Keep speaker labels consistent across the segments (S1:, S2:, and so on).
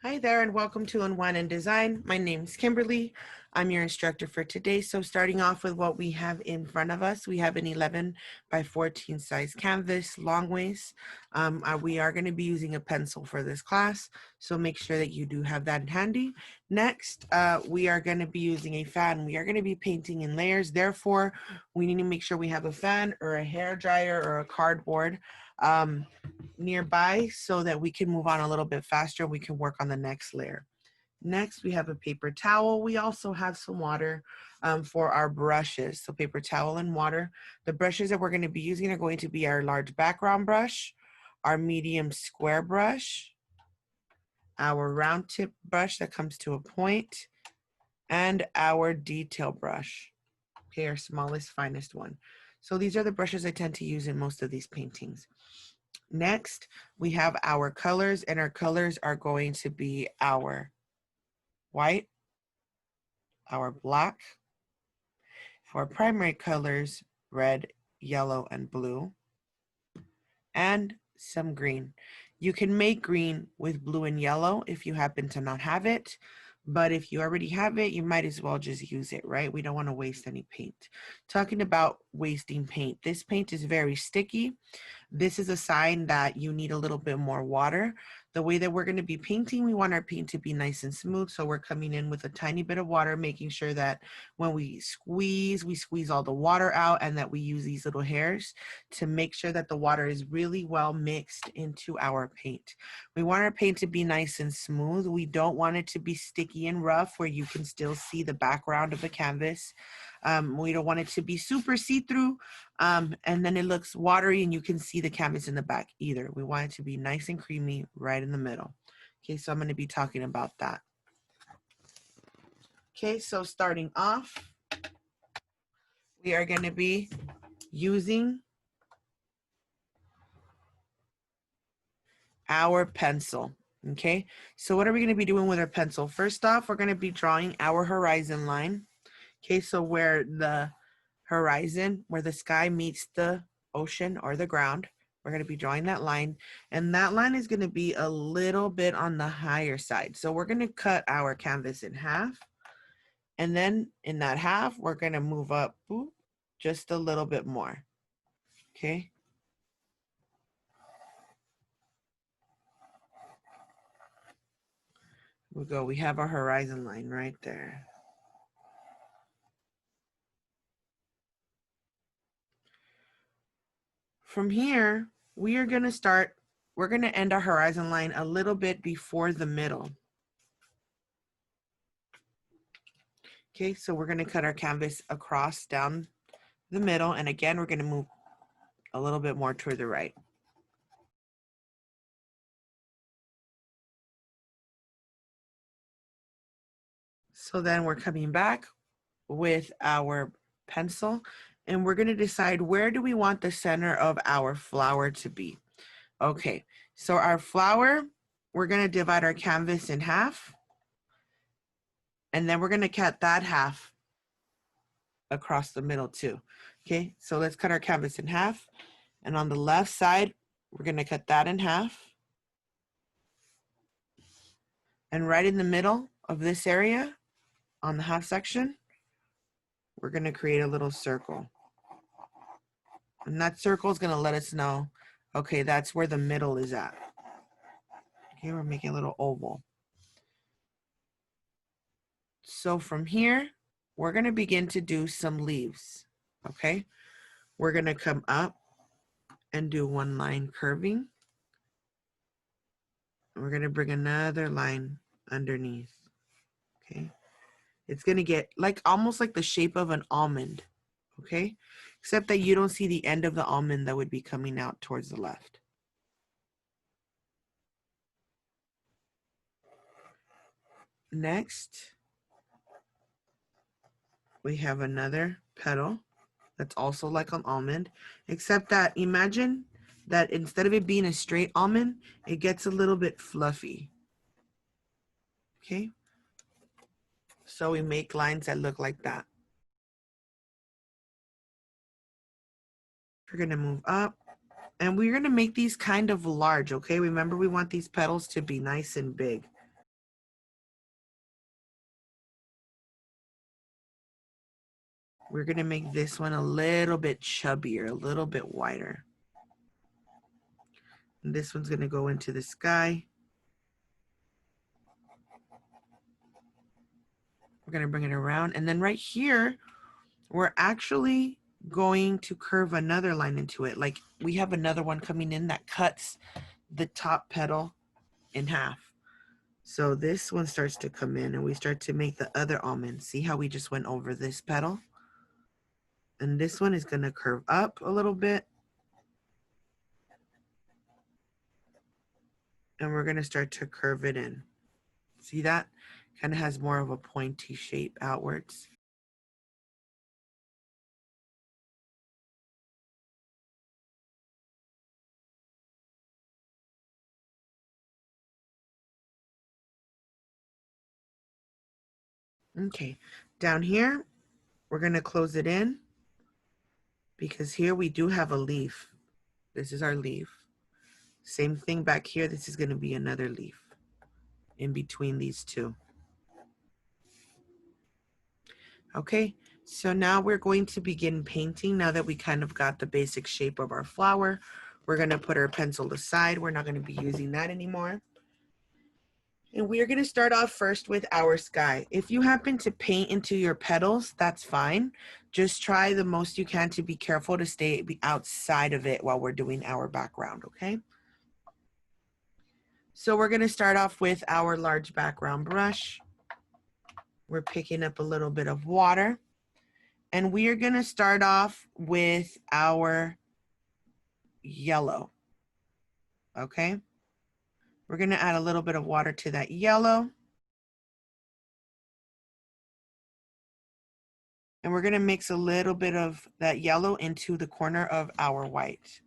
S1: Hi there and welcome to Unwind and Design. My name is Kimberly. I'm your instructor for today. So starting off with what we have in front of us, we have an 11 by 14 size canvas, long waist. We are going to be using a pencil for this class, so make sure that you do have that handy. Next, we are going to be using a fan. We are going to be painting in layers. Therefore, we need to make sure we have a fan or a hair dryer or a cardboard nearby so that we can move on a little bit faster. We can work on the next layer. Next, we have a paper towel. We also have some water for our brushes. So paper towel and water. The brushes that we're going to be using are going to be our large background brush, our medium square brush, our round tip brush that comes to a point, and our detail brush. Okay, our smallest, finest one. So these are the brushes I tend to use in most of these paintings. Next, we have our colors, and our colors are going to be our white, our black, for primary colors, red, yellow, and blue, and some green. You can make green with blue and yellow if you happen to not have it, but if you already have it, you might as well just use it, right? We don't want to waste any paint. Talking about wasting paint, this paint is very sticky. This is a sign that you need a little bit more water. The way that we're going to be painting, we want our paint to be nice and smooth. So we're coming in with a tiny bit of water, making sure that when we squeeze all the water out, and that we use these little hairs to make sure that the water is really well mixed into our paint. We want our paint to be nice and smooth. We don't want it to be sticky and rough where you can still see the background of the canvas. We don't want it to be super see-through and then it looks watery and you can see the canvas in the back either. We want it to be nice and creamy right in the middle. Okay, so I'm going to be talking about that. Okay, so starting off, we are going to be using our pencil. Okay, so what are we going to be doing with our pencil? First off, we're going to be drawing our horizon line. Okay, so where the horizon, where the sky meets the ocean or the ground, we're going to be drawing that line, and that line is going to be a little bit on the higher side. So we're going to cut our canvas in half, and then in that half, we're going to move up just a little bit more. Okay. We have our horizon line right there. From here, we're going to end our horizon line a little bit before the middle. Okay, so we're going to cut our canvas across down the middle, and again, we're going to move a little bit more toward the right. So then we're coming back with our pencil, and we're going to decide where do we want the center of our flower to be. Okay, so our flower, we're going to divide our canvas in half, and then we're going to cut that half across the middle too. Okay, so let's cut our canvas in half, and on the left side, we're going to cut that in half. And right in the middle of this area, on the half section, we're going to create a little circle. And that circle is going to let us know, okay, that's where the middle is at. Okay, we're making a little oval. So from here, we're going to begin to do some leaves. Okay, we're going to come up and do one line curving. And we're going to bring another line underneath. Okay, it's going to get like almost like the shape of an almond. Okay, except that you don't see the end of the almond that would be coming out towards the left. Next, we have another petal that's also like an almond, except that imagine that instead of it being a straight almond, it gets a little bit fluffy. Okay, so we make lines that look like that. We're gonna move up, and we're gonna make these kind of large, okay? Remember, we want these petals to be nice and big. We're gonna make this one a little bit chubbier, a little bit wider. And this one's gonna go into the sky. We're gonna bring it around. And then right here, we're actually going to curve another line into it. Like we have another one coming in that cuts the top petal in half. So this one starts to come in and we start to make the other almond. See how we just went over this petal? And this one is gonna curve up a little bit. And we're gonna start to curve it in. See that? Kind of has more of a pointy shape outwards. Okay, down here, we're gonna close it in because here we do have a leaf. This is our leaf. Same thing back here, this is gonna be another leaf in between these two. Okay, so now we're going to begin painting. Now that we kind of got the basic shape of our flower, we're gonna put our pencil aside. We're not gonna be using that anymore. And we are going to start off first with our sky. If you happen to paint into your petals, that's fine. Just try the most you can to be careful to stay outside of it while we're doing our background, okay? So we're going to start off with our large background brush. We're picking up a little bit of water. And we are going to start off with our yellow, okay? We're going to add a little bit of water to that yellow. And we're going to mix a little bit of that yellow into the corner of our white.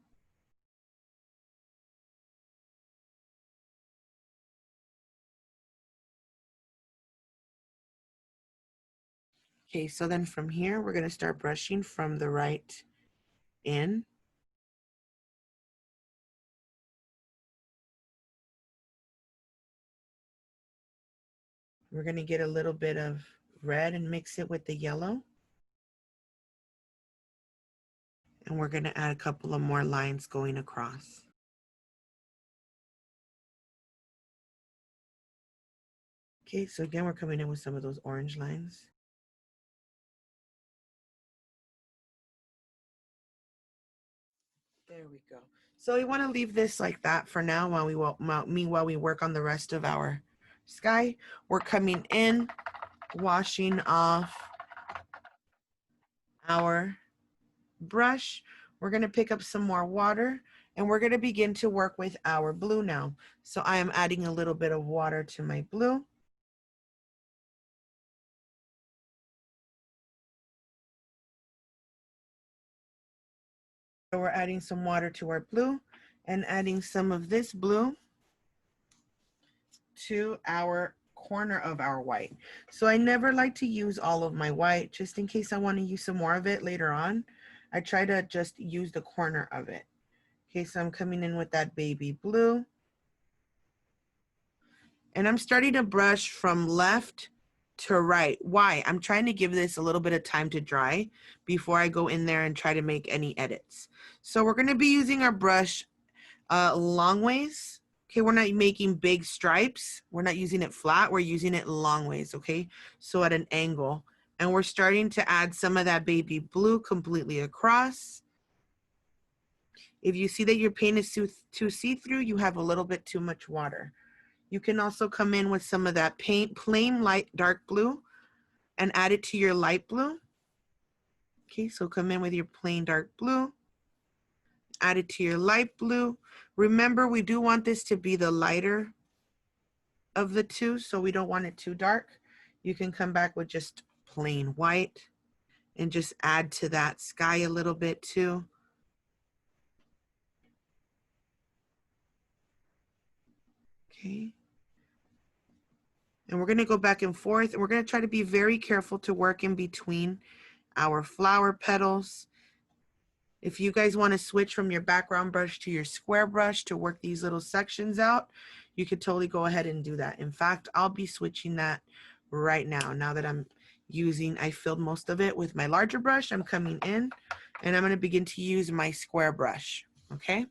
S1: Okay, so then from here, we're going to start brushing from the right in. We're going to get a little bit of red and mix it with the yellow. And we're going to add a couple of more lines going across. Okay, so again, we're coming in with some of those orange lines. There we go. So we want to leave this like that for now while we work on the rest of our sky. We're coming in, washing off our brush. We're going to pick up some more water and we're going to begin to work with our blue now. So I am adding a little bit of water to my blue. So we're adding some water to our blue and adding some of this blue to our corner of our white. So I never like to use all of my white just in case I want to use some more of it later on. I try to just use the corner of it. Okay, so I'm coming in with that baby blue. And I'm starting to brush from left to right. Why? I'm trying to give this a little bit of time to dry before I go in there and try to make any edits. So we're going to be using our brush long ways. Okay, we're not making big stripes. We're not using it flat. We're using it long ways, okay? So at an angle. And we're starting to add some of that baby blue completely across. If you see that your paint is too see-through, you have a little bit too much water. You can also come in with some of that plain light dark blue and add it to your light blue. Okay, so come in with your plain dark blue, add it to your light blue. Remember, we do want this to be the lighter of the two, so we don't want it too dark. You can come back with just plain white and just add to that sky a little bit too. Okay. And we're going to go back and forth, and we're going to try to be very careful to work in between our flower petals. If you guys want to switch from your background brush to your square brush to work these little sections out, you could totally go ahead and do that. In fact, I'll be switching that right now that I'm I filled most of it with my larger brush. I'm coming in and I'm going to begin to use my square brush, okay?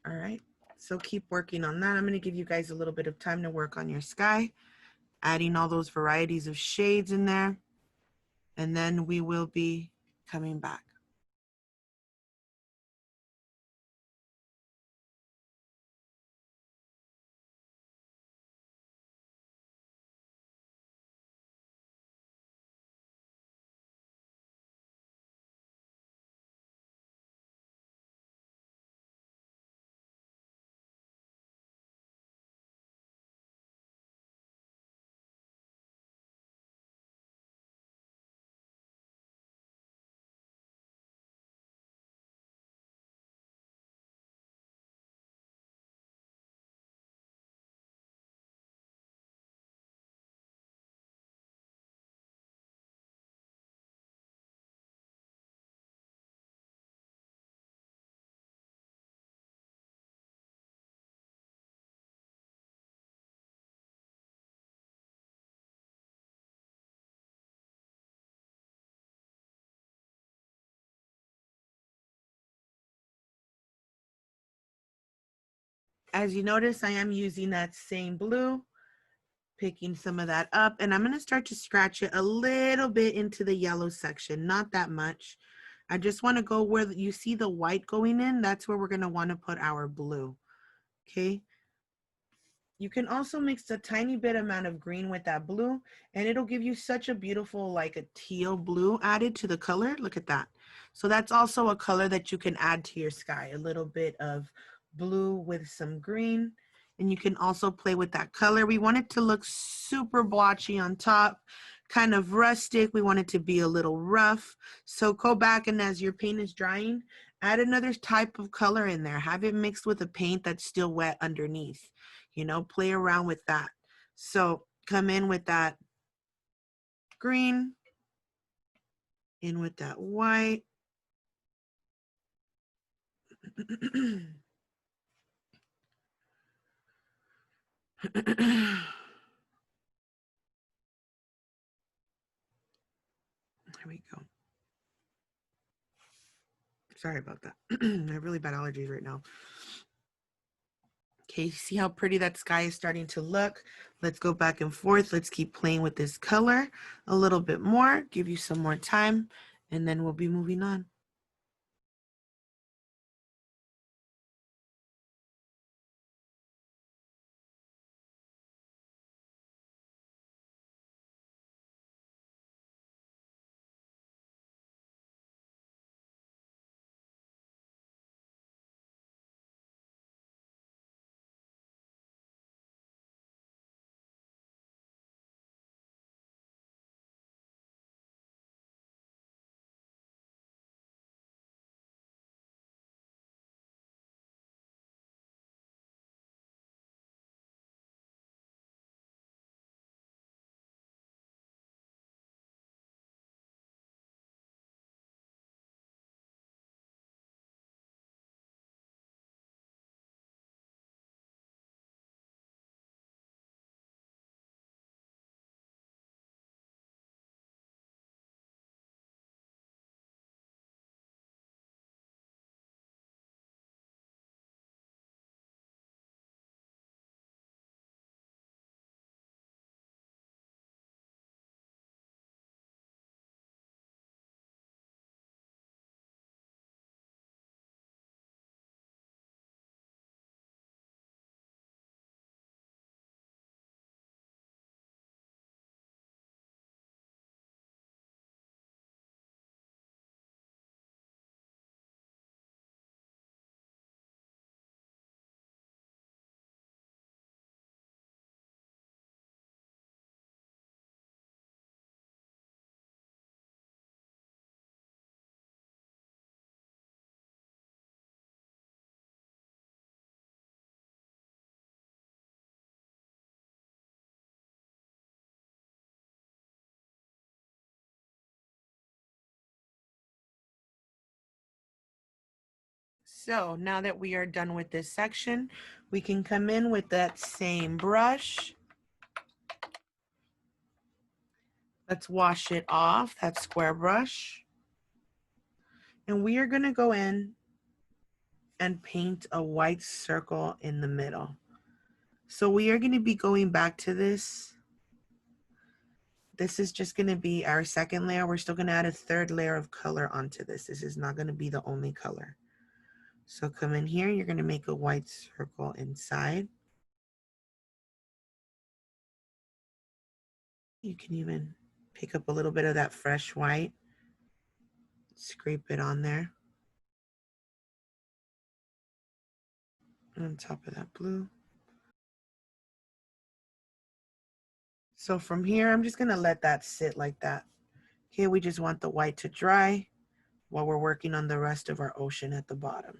S1: All right, so keep working on that. I'm going to give you guys a little bit of time to work on your sky, adding all those varieties of shades in there, and then we will be coming back. As you notice, I am using that same blue, picking some of that up, and I'm going to start to scratch it a little bit into the yellow section, not that much. I just want to go where you see the white going in. That's where we're going to want to put our blue, okay? You can also mix a tiny bit amount of green with that blue, and it'll give you such a beautiful, like a teal blue added to the color. Look at that. So that's also a color that you can add to your sky, a little bit of blue with some green. And you can also play with that color. We want it to look super blotchy on top, kind of rustic. We want it to be a little rough. So go back, and as your paint is drying, add another type of color in there. Have it mixed with a paint that's still wet underneath. You know, play around with that. So come in with that green, in with that white. There we go. Sorry about that. I have really bad allergies right now. Okay, see how pretty that sky is starting to look? Let's go back and forth. Let's keep playing with this color a little bit more, give you some more time, and then we'll be moving on. So now that we are done with this section, we can come in with that same brush. Let's wash it off, that square brush. And we are going to go in and paint a white circle in the middle. So we are going to be going back to this. This is just going to be our second layer. We're still going to add a third layer of color onto this. This is not going to be the only color. So come in here, you're going to make a white circle inside. You can even pick up a little bit of that fresh white, scrape it on there, on top of that blue. So from here, I'm just going to let that sit like that. Okay, we just want the white to dry while we're working on the rest of our ocean at the bottom.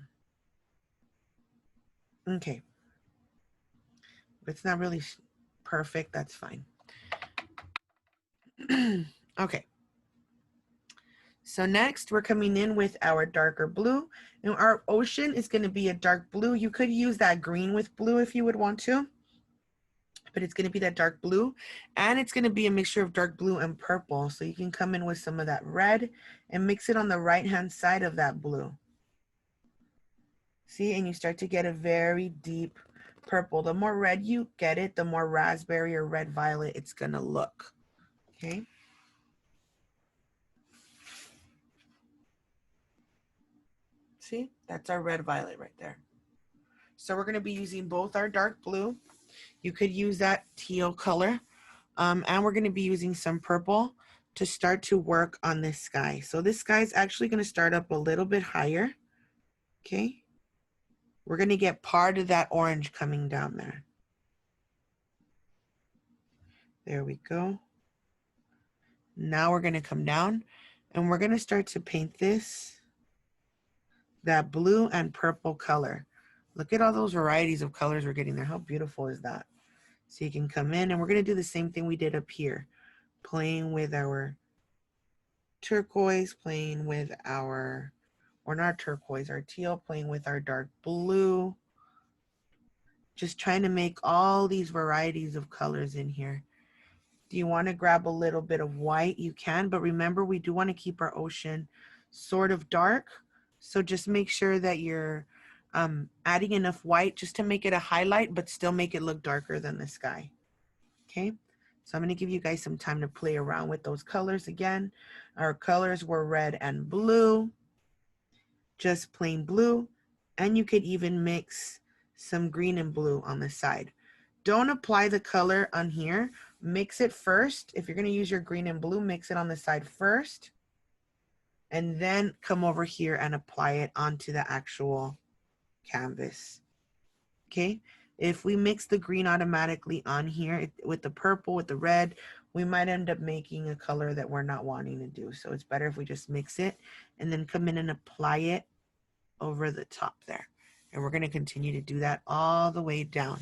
S1: Okay. If it's not really perfect, that's fine. Okay. So next we're coming in with our darker blue. Now our ocean is going to be a dark blue. You could use that green with blue if you would want to, but it's going to be that dark blue, and it's going to be a mixture of dark blue and purple. So you can come in with some of that red and mix it on the right hand side of that blue. See, and you start to get a very deep purple. The more red you get it, the more raspberry or red violet it's going to look. Okay. See, that's our red violet right there. So we're going to be using both our dark blue. You could use that teal color. And we're going to be using some purple to start to work on this sky. So this sky is actually going to start up a little bit higher. Okay. We're going to get part of that orange coming down there. There we go. Now we're going to come down and we're going to start to paint this, that blue and purple color. Look at all those varieties of colors we're getting there. How beautiful is that? So you can come in and we're going to do the same thing we did up here, playing with our turquoise, playing with our, or not turquoise, our teal, playing with our dark blue. Just trying to make all these varieties of colors in here. Do you want to grab a little bit of white? You can, but remember we do want to keep our ocean sort of dark. So just make sure that you're adding enough white just to make it a highlight, but still make it look darker than the sky. Okay, so I'm going to give you guys some time to play around with those colors again. Our colors were red and blue, just plain blue, and you could even mix some green and blue on the side. Don't apply the color on here. Mix it first. If you're going to use your green and blue, mix it on the side first, and then come over here and apply it onto the actual canvas. Okay, if we mix the green automatically on here with the purple, with the red, we might end up making a color that we're not wanting to do. So it's better if we just mix it and then come in and apply it over the top there. And we're going to continue to do that all the way down.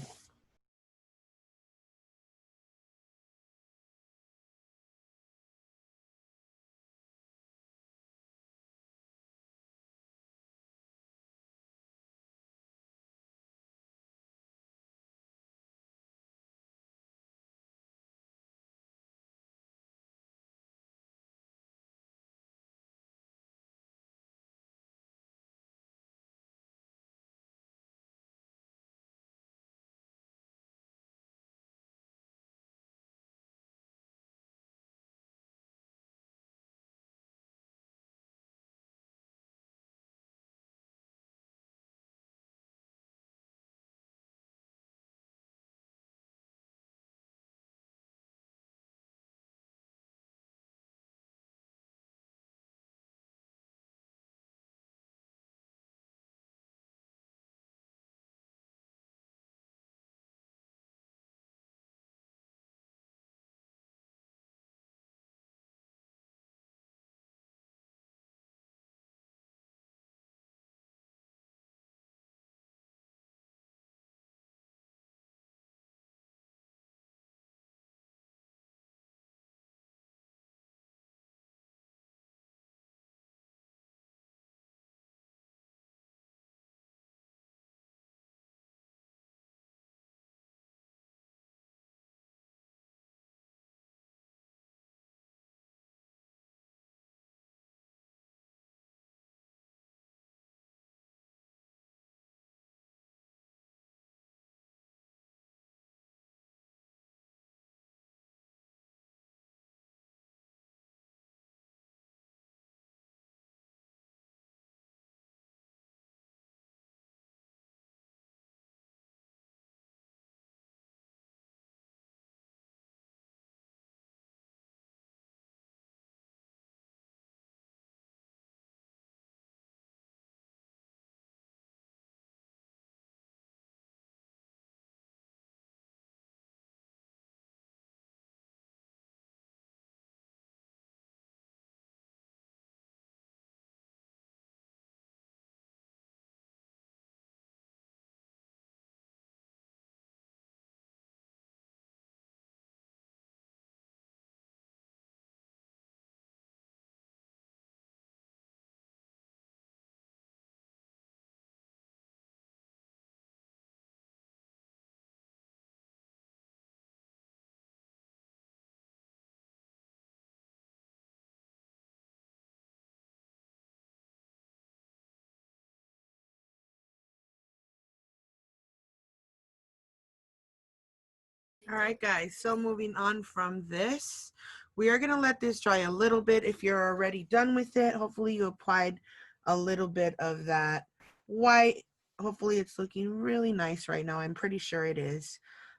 S1: All right, guys, so moving on from this, we are going to let this dry a little bit. If you're already done with it, hopefully you applied a little bit of that white. Hopefully it's looking really nice right now. I'm pretty sure it is.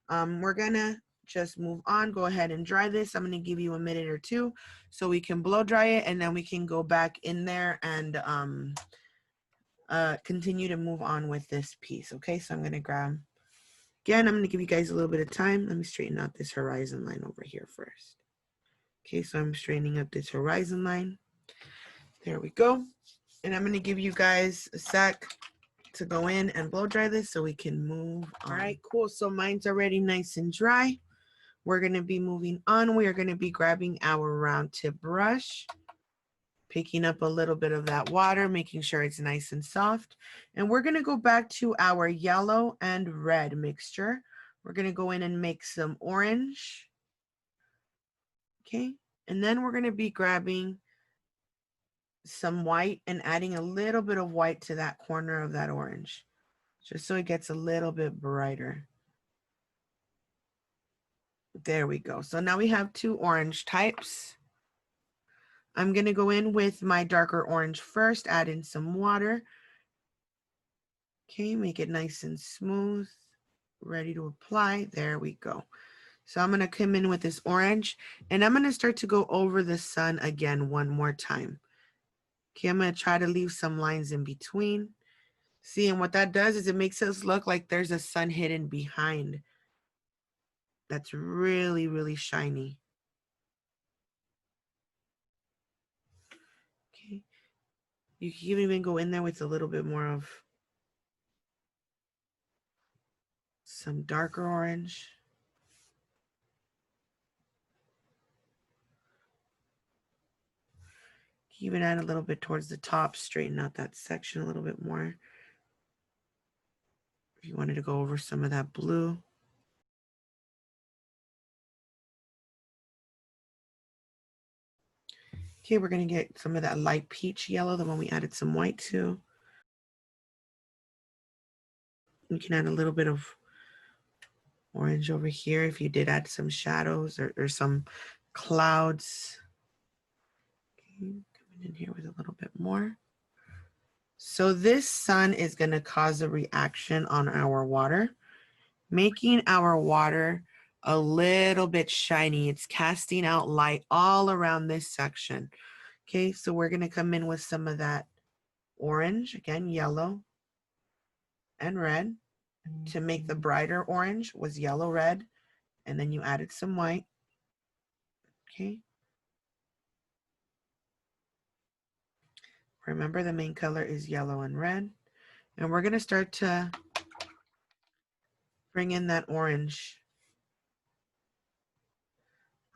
S1: We're going to just move on. Go ahead and dry this. I'm going to give you a minute or two so we can blow dry it, and then we can go back in there and continue to move on with this piece. Okay, so I'm going to grab. Again, I'm going to give you guys a little bit of time. Let me straighten out this horizon line over here first. Okay, so I'm straightening up this horizon line. There we go. And I'm going to give you guys a sec to go in and blow dry this so we can move on. All right, cool. So mine's already nice and dry. We're going to be moving on. We are going to be grabbing our round tip brush, picking up a little bit of that water, making sure it's nice and soft. And we're going to go back to our yellow and red mixture. We're going to go in and make some orange. Okay. And then we're going to be grabbing some white and adding a little bit of white to that corner of that orange, just so it gets a little bit brighter. There we go. So now we have two orange types. I'm going to go in with my darker orange first, add in some water. Okay, make it nice and smooth, ready to apply. There we go. So I'm going to come in with this orange, and I'm going to start to go over the sun again one more time. Okay, I'm going to try to leave some lines in between. See, and what that does is it makes us look like there's a sun hidden behind. That's really, really shiny. Okay, you can even go in there with a little bit more of some darker orange. Even add a little bit towards the top, straighten out that section a little bit more. If you wanted to go over some of that blue. Okay, we're going to get some of that light peach yellow, the one we added some white to. You can add a little bit of orange over here if you did add some shadows or some clouds. Okay, coming in here with a little bit more. So this sun is going to cause a reaction on our water, making our water a little bit shiny. It's casting out light all around this section. Okay, so we're going to come in with some of that orange, again, yellow and red. To make the brighter orange was yellow, red, and then you added some white. Okay. Remember, the main color is yellow and red. And we're going to start to bring in that orange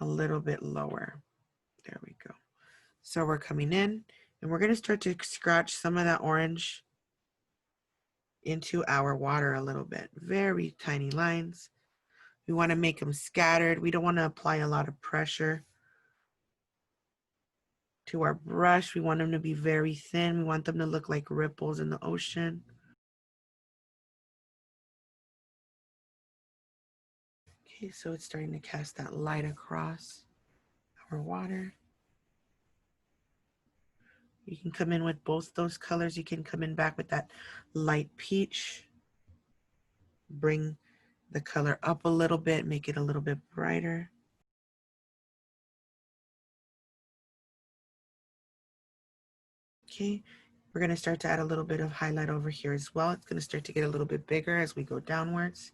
S1: a little bit lower. There we go. So we're coming in and we're going to start to scratch some of that orange into our water a little bit. Very tiny lines. We want to make them scattered. We don't want to apply a lot of pressure to our brush. We want them to be very thin. We want them to look like ripples in the ocean. Okay, so it's starting to cast that light across our water. You can come in with both those colors. You can come in back with that light peach. Bring the color up a little bit, make it a little bit brighter. Okay, we're going to start to add a little bit of highlight over here as well. It's going to start to get a little bit bigger as we go downwards.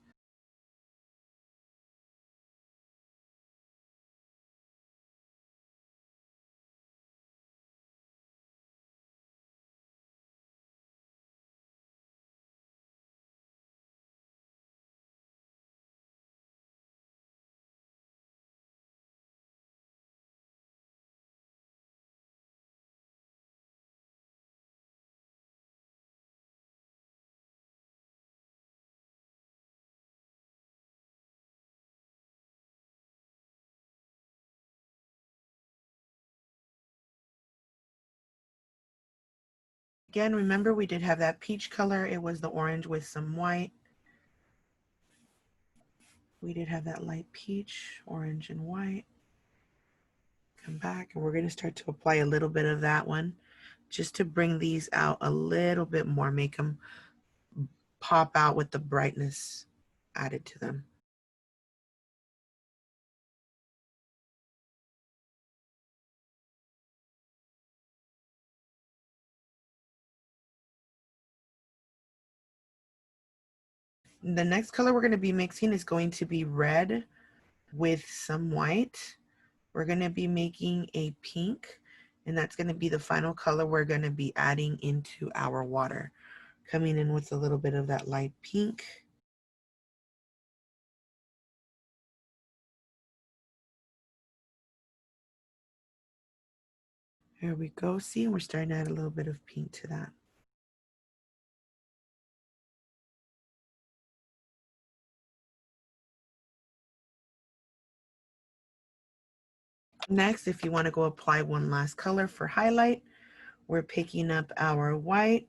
S1: Again, remember we did have that peach color. It was the orange with some white. We did have that light peach, orange and white. Come back, and we're going to start to apply a little bit of that one just to bring these out a little bit more, make them pop out with the brightness added to them. The next color we're going to be mixing is going to be red with some white. We're going to be making a pink, and that's going to be the final color we're going to be adding into our water. Coming in with a little bit of that light pink. There we go. See, we're starting to add a little bit of pink to that. Next, if you want to go apply one last color for highlight, we're picking up our white,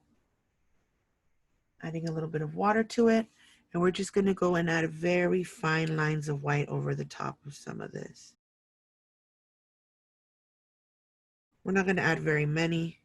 S1: adding a little bit of water to it, and we're just going to go and add very fine lines of white over the top of some of this. We're not going to add very many.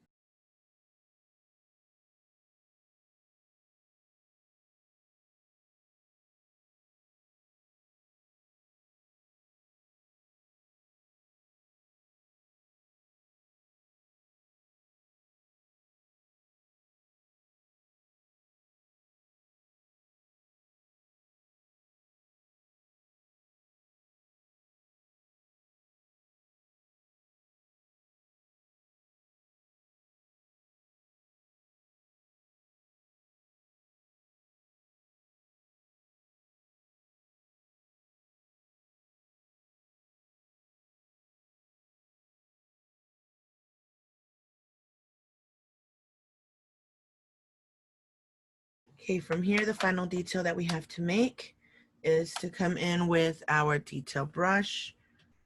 S1: Okay, from here, the final detail that we have to make is to come in with our detail brush,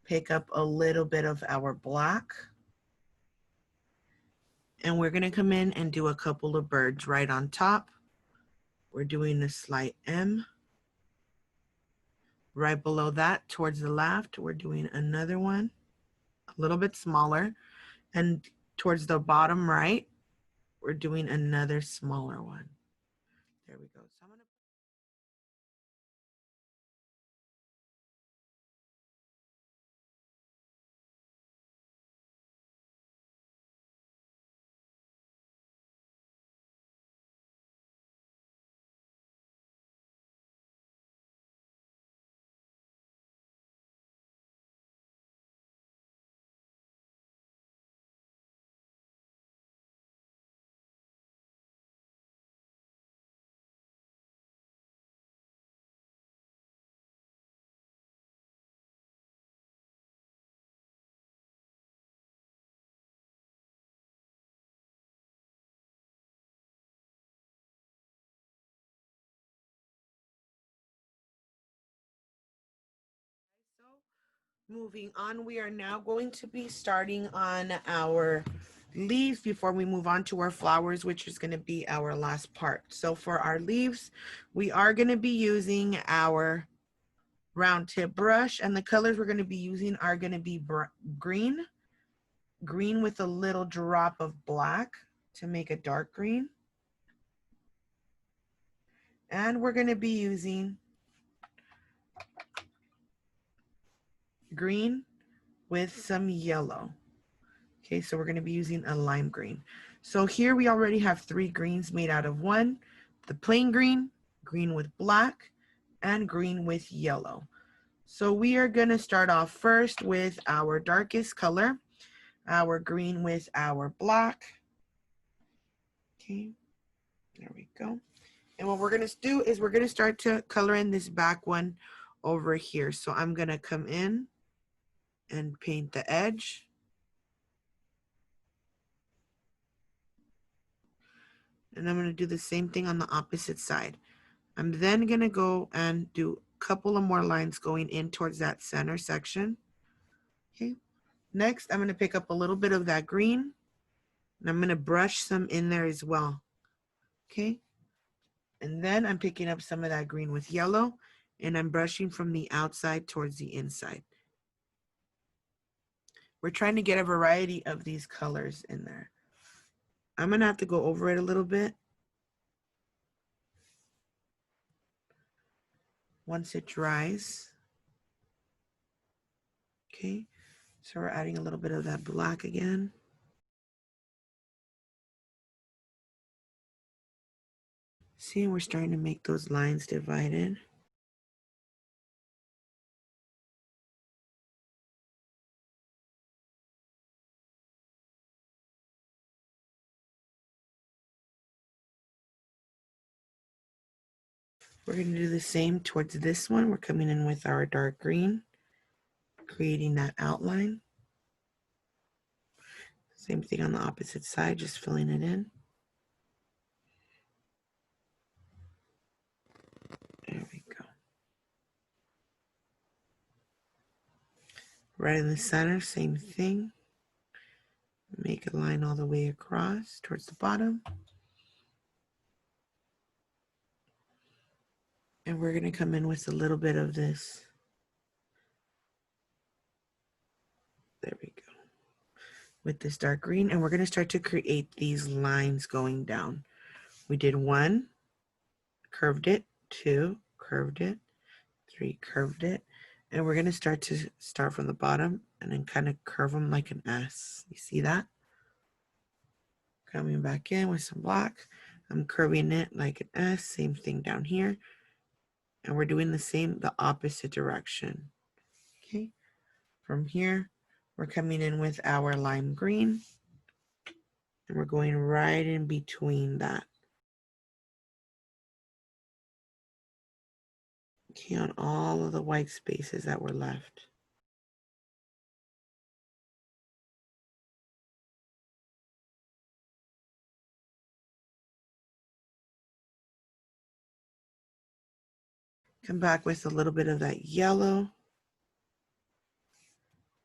S1: pick up a little bit of our black, and we're going to come in and do a couple of birds right on top. We're doing a slight M. Right below that, towards the left, we're doing another one, a little bit smaller. And towards the bottom right, we're doing another smaller one. There we go. So I'm gonna moving on, we are now going to be starting on our leaves before we move on to our flowers, which is going to be our last part. So for our leaves, we are going to be using our round tip brush, and the colors we're going to be using are going to be green with a little drop of black to make a dark green. And we're going to be using green with some yellow. Okay, so we're going to be using a lime green. So here we already have 3 greens made out of one, the plain green, green with black, and green with yellow. So we are going to start off first with our darkest color, our green with our black. Okay, there we go. And what we're going to do is we're going to start to color in this back one over here. So I'm going to come in and paint the edge. And I'm going to do the same thing on the opposite side. I'm then going to go and do a couple of more lines going in towards that center section. Okay. Next, I'm going to pick up a little bit of that green, and I'm going to brush some in there as well. Okay. And then I'm picking up some of that green with yellow, and I'm brushing from the outside towards the inside. We're trying to get a variety of these colors in there. I'm gonna have to go over it a little bit. Once it dries. Okay, so we're adding a little bit of that black again. See, we're starting to make those lines divided. We're going to do the same towards this one. We're coming in with our dark green, creating that outline. Same thing on the opposite side, just filling it in. There we go. Right in the center, same thing. Make a line all the way across towards the bottom. And we're going to come in with a little bit of this. There we go. With this dark green, and we're going to start to create these lines going down. We did 1, curved it, 2, curved it, 3, curved it, and we're going to start from the bottom and then kind of curve them like an S. You see that? Coming back in with some black. I'm curving it like an S, same thing down here. And we're doing the opposite direction. Okay, from here, we're coming in with our lime green, and we're going right in between that. Okay, on all of the white spaces that were left. Come back with a little bit of that yellow.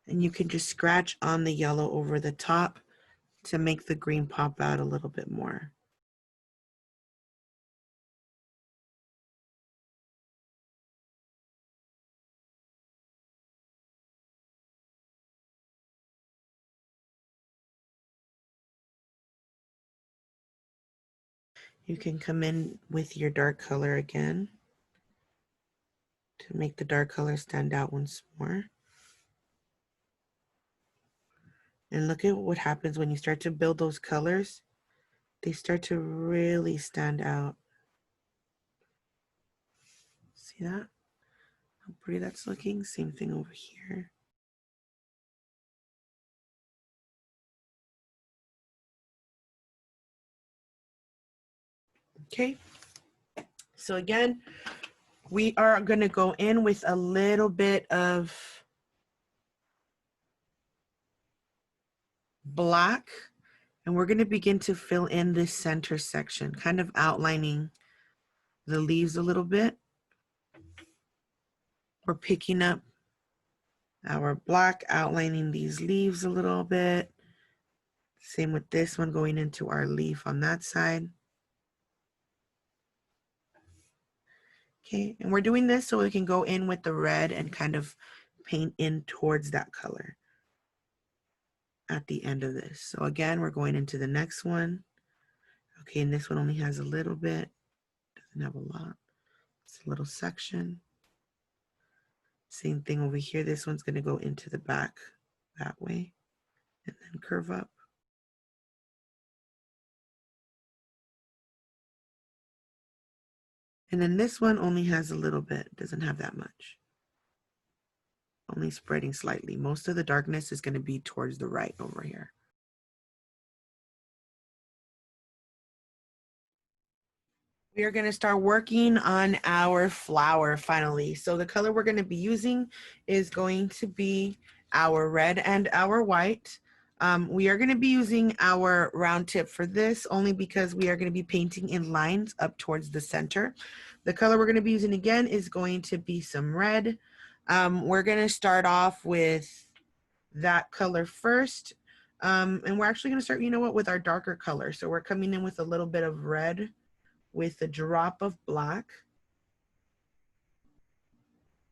S1: And you can just scratch on the yellow over the top to make the green pop out a little bit more. You can come in with your dark color again to make the dark color stand out once more. And look at what happens when you start to build those colors. They start to really stand out. See that? How pretty that's looking? Same thing over here. Okay. So again, we are going to go in with a little bit of black, and we're going to begin to fill in this center section, kind of outlining the leaves a little bit. We're picking up our black, outlining these leaves a little bit. Same with this one, going into our leaf on that side. Okay, and we're doing this so we can go in with the red and kind of paint in towards that color at the end of this. So again, we're going into the next one. Okay, and this one only has a little bit, doesn't have a lot. It's a little section. Same thing over here. This one's going to go into the back that way and then curve up. And then this one only has a little bit, doesn't have that much. Only spreading slightly. Most of the darkness is going to be towards the right over here. We are going to start working on our flower finally. So the color we're going to be using is going to be our red and our white. We are going to be using our round tip for this only because we are going to be painting in lines up towards the center. The color we're going to be using again is going to be some red. We're going to start off with that color first. And we're actually going to start, you know what, with our darker color. So we're coming in with a little bit of red with a drop of black.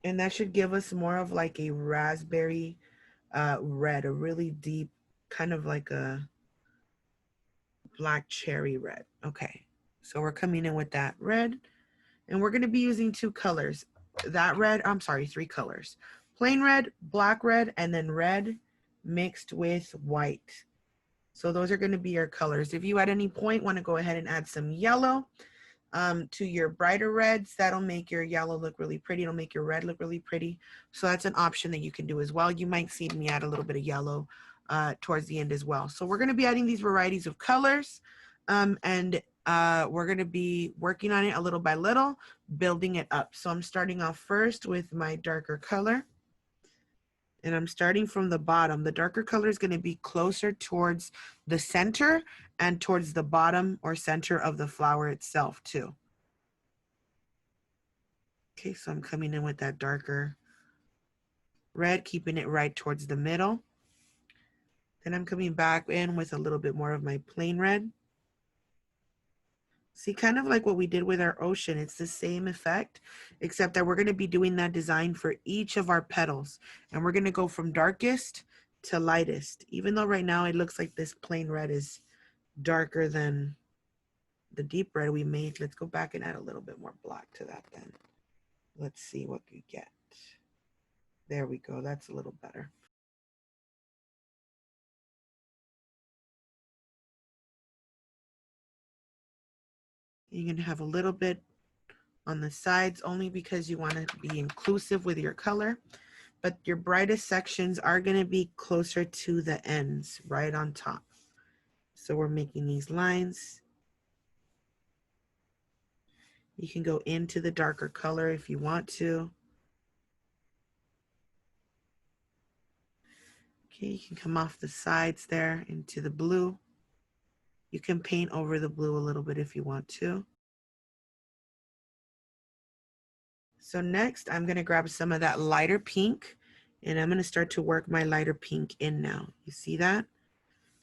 S1: And that should give us more of like a raspberry red, a really deep, kind of like a black cherry red. Okay, so we're coming in with that red, and we're going to be using two colors. That red, I'm sorry, three colors. Plain red, black red, and then red mixed with white. So those are going to be our colors. If you at any point want to go ahead and add some yellow to your brighter reds, that'll make your yellow look really pretty. It'll make your red look really pretty. So that's an option that you can do as well. You might see me add a little bit of yellow towards the end as well. So we're going to be adding these varieties of colors, and we're going to be working on it a little by little, building it up. So I'm starting off first with my darker color. And I'm starting from the bottom. The darker color is going to be closer towards the center and towards the bottom or center of the flower itself too. Okay, so I'm coming in with that darker red, keeping it right towards the middle. Then I'm coming back in with a little bit more of my plain red. See, kind of like what we did with our ocean, it's the same effect, except that we're going to be doing that design for each of our petals. And we're going to go from darkest to lightest. Even though right now it looks like this plain red is darker than the deep red we made, let's go back and add a little bit more black to that then. Let's see what we get. There we go, that's a little better. You're going to have a little bit on the sides only because you want to be inclusive with your color, but your brightest sections are going to be closer to the ends, right on top. So we're making these lines. You can go into the darker color if you want to. Okay, you can come off the sides there into the blue. You can paint over the blue a little bit if you want to. So next, I'm going to grab some of that lighter pink, and I'm going to start to work my lighter pink in now. You see that?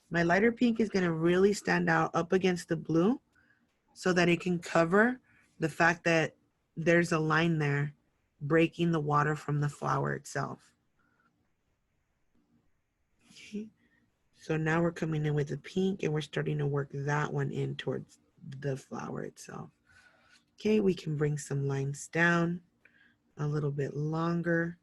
S1: My lighter pink is going to really stand out up against the blue so that it can cover the fact that there's a line there breaking the water from the flower itself. Okay. So now we're coming in with the pink and we're starting to work that one in towards the flower itself. Okay, we can bring some lines down a little bit longer.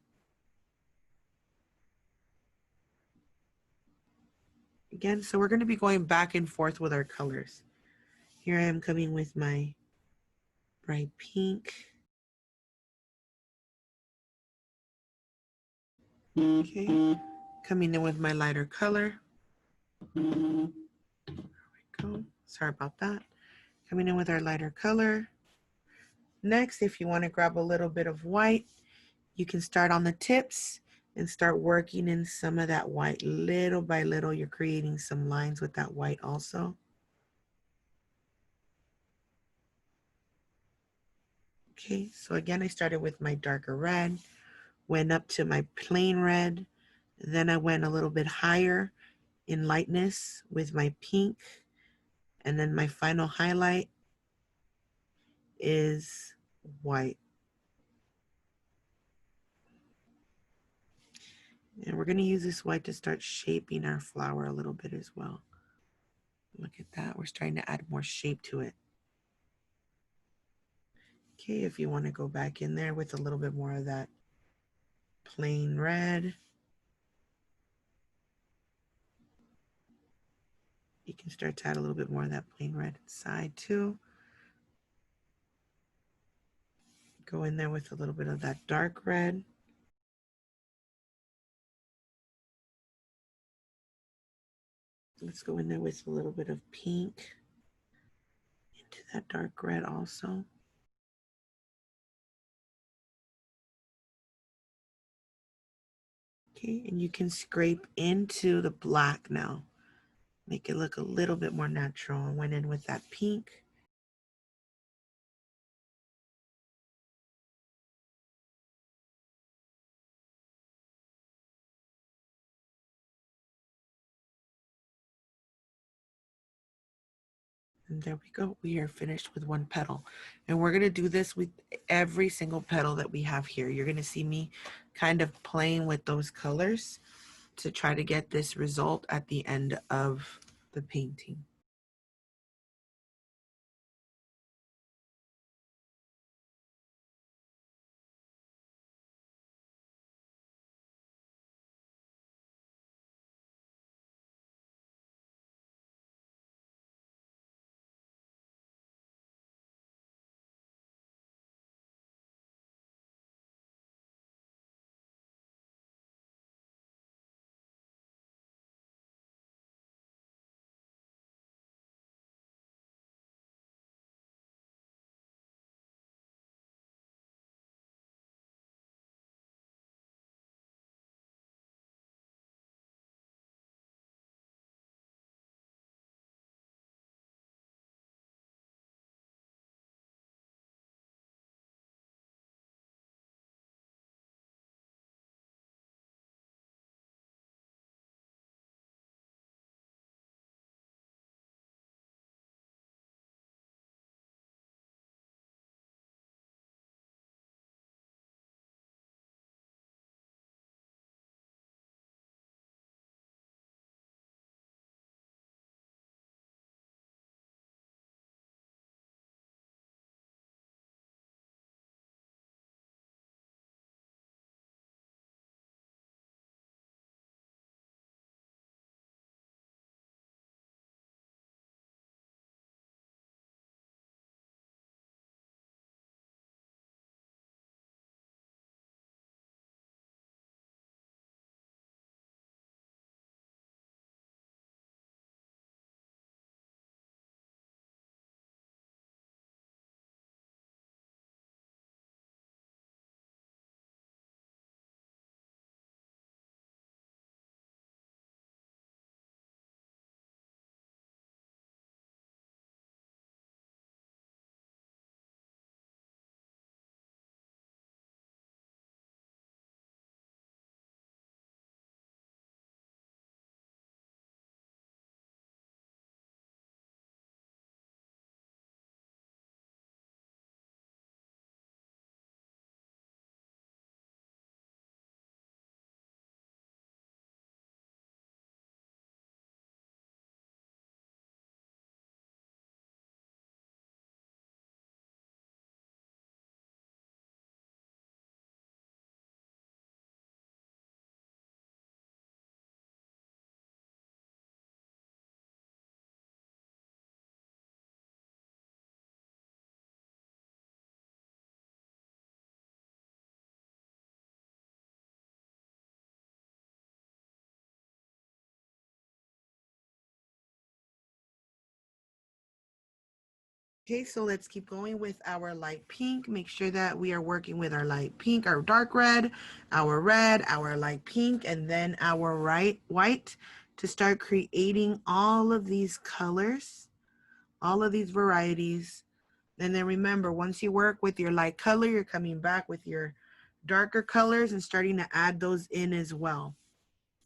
S1: Again, so we're going to be going back and forth with our colors. Here I am coming with my bright pink. Okay, coming in with my lighter color. There we go. Sorry about that. Coming in with our lighter color. Next, if you want to grab a little bit of white, you can start on the tips and start working in some of that white. Little by little, you're creating some lines with that white also. Okay, so again, I started with my darker red, went up to my plain red, then I went a little bit higher in lightness with my pink, and then my final highlight is white. And we're going to use this white to start shaping our flower a little bit as well. Look at that, we're starting to add more shape to it. Okay, if you want to go back in there with a little bit more of that plain red, you can start to add a little bit more of that plain red inside too. Go in there with a little bit of that dark red. Let's go in there with a little bit of pink into that dark red also. Okay, and you can scrape into the black now. Make it look a little bit more natural. I went in with that pink. And there we go. We are finished with one petal. And we're going to do this with every single petal that we have here. You're going to see me kind of playing with those colors to try to get this result at the end of the painting. Okay, so let's keep going with our light pink. Make sure that we are working with our light pink, our dark red, our light pink, and then our white to start creating all of these colors, all of these varieties. And then remember, once you work with your light color, you're coming back with your darker colors and starting to add those in as well.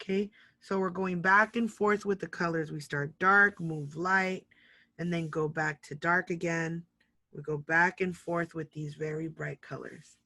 S1: Okay, so we're going back and forth with the colors. We start dark, move light, and then go back to dark again. We go back and forth with these very bright colors.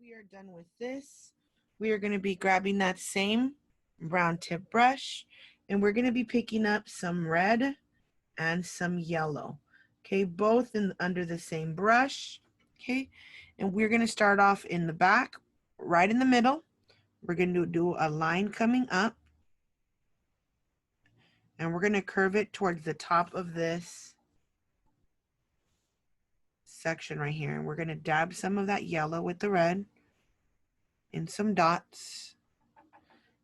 S1: We are done with this. We are going to be grabbing that same brown tip brush, and we're going to be picking up some red and some yellow. Okay, both under the same brush. Okay, and we're going to start off in the back, right in the middle. We're going to do a line coming up, and we're going to curve it towards the top of this section right here. And we're going to dab some of that yellow with the red in some dots.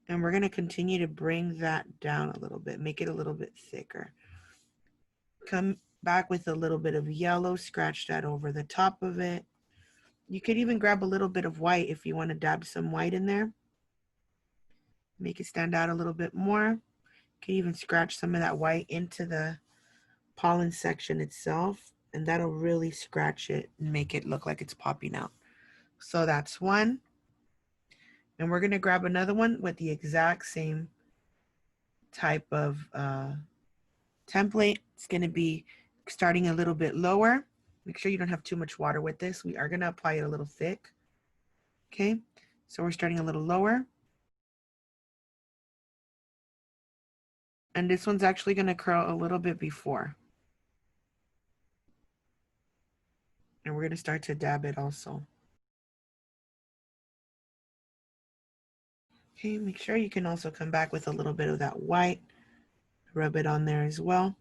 S1: And we're going to continue to bring that down a little bit, make it a little bit thicker. Come back with a little bit of yellow, scratch that over the top of it. You could even grab a little bit of white if you want to dab some white in there. Make it stand out a little bit more. You can even scratch some of that white into the pollen section itself, and that'll really scratch it and make it look like it's popping out. So that's one. And we're going to grab another one with the exact same type of template. It's going to be starting a little bit lower. Make sure you don't have too much water with this. We are going to apply it a little thick. Okay, so we're starting a little lower. And this one's actually going to curl a little bit before. And we're going to start to dab it also. Okay, make sure you can also come back with a little bit of that white. Rub it on there as well.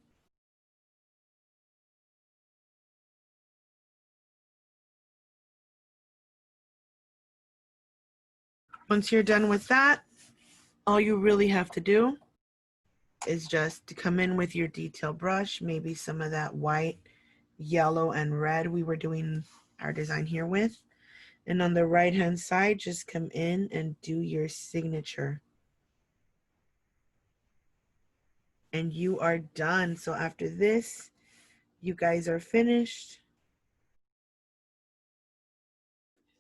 S1: Once you're done with that, all you really have to do is just to come in with your detail brush, maybe some of that white, yellow, and red we were doing our design here with. And on the right hand side, just come in and do your signature. And you are done. So after this, you guys are finished.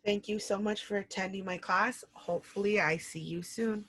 S1: Thank you so much for attending my class. Hopefully I see you soon.